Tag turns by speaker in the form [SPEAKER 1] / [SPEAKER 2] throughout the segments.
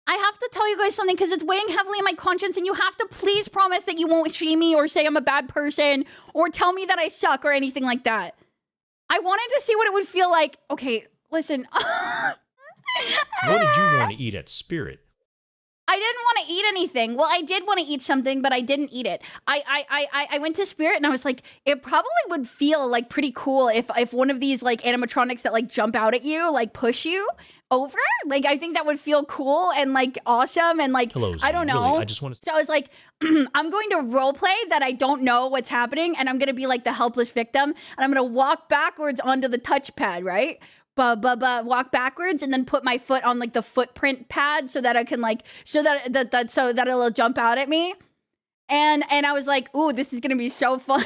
[SPEAKER 1] I have to tell you guys something because it's weighing heavily on my conscience, and you have to please promise that you won't shame me or say I'm a bad person or tell me that I suck or anything like that. I wanted to see what it would feel like. Okay, listen.
[SPEAKER 2] What did you want to eat at Spirit?
[SPEAKER 1] I didn't want to eat anything. Well, I did want to eat something, but I didn't eat it. I went to Spirit and I was like, it probably would feel like pretty cool if one of these like animatronics that like jump out at you, like push you over. Like, I think that would feel cool and like awesome and like,
[SPEAKER 2] Hello,
[SPEAKER 1] I don't know.
[SPEAKER 2] Really, I just want to...
[SPEAKER 1] So I was like, I'm going to role play that I don't know what's happening, and I'm going to be like the helpless victim, and I'm going to walk backwards onto the touchpad, right? Walk backwards and then put my foot on like the footprint pad so that I can like, so that it'll jump out at me. And I was like, ooh, this is going to be so fun.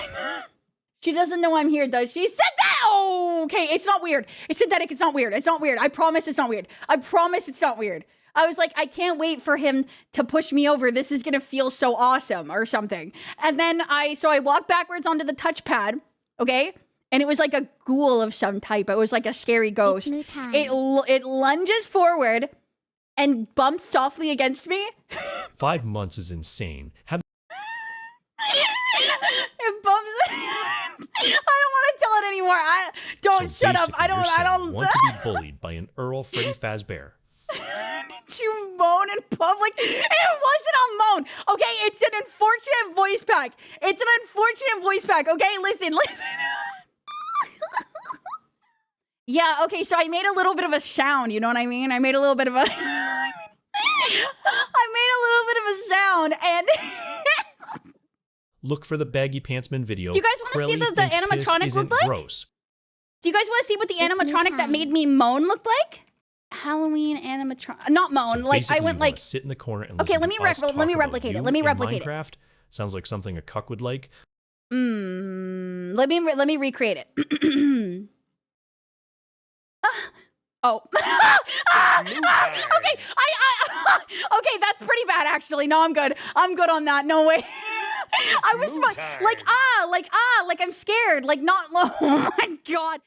[SPEAKER 1] She doesn't know I'm here, does she? Said that. Oh, okay. It's not weird. It's synthetic. It's not weird. It's not weird. I promise it's not weird. I promise it's not weird. I was like, I can't wait for him to push me over. This is going to feel so awesome or something. And then I walked backwards onto the touchpad. Okay. And it was like a ghoul of some type. It was like a scary ghost. It lunges forward and bumps softly against me.
[SPEAKER 2] 5 months is insane.
[SPEAKER 1] It bumps. I don't want to tell it anymore. Don't
[SPEAKER 2] so
[SPEAKER 1] shut up. I don't
[SPEAKER 2] want to be bullied by an Earl Freddy Fazbear.
[SPEAKER 1] Did you moan in public? It wasn't a moan. Okay, it's an unfortunate voice pack. It's an unfortunate voice pack. Okay, listen. Yeah, okay, so I made a little bit of a sound, you know what I mean? I made a little bit of a sound, and
[SPEAKER 2] Look for the baggypantsman video.
[SPEAKER 1] do you guys want to see the animatronic look like?
[SPEAKER 2] Gross.
[SPEAKER 1] Do you guys want to see what the animatronic that made me moan looked like? Halloween animatronic, not moan.
[SPEAKER 2] So
[SPEAKER 1] like I went like
[SPEAKER 2] sit in the corner and
[SPEAKER 1] okay. Let me replicate it. Let me replicate
[SPEAKER 2] Minecraft
[SPEAKER 1] it.
[SPEAKER 2] Sounds like something a cuck would like.
[SPEAKER 1] Let me recreate it. Oh. Okay. Okay, that's pretty bad actually. No, I'm good. I'm good on that. No way. I was like I'm scared. Like not. Oh my god.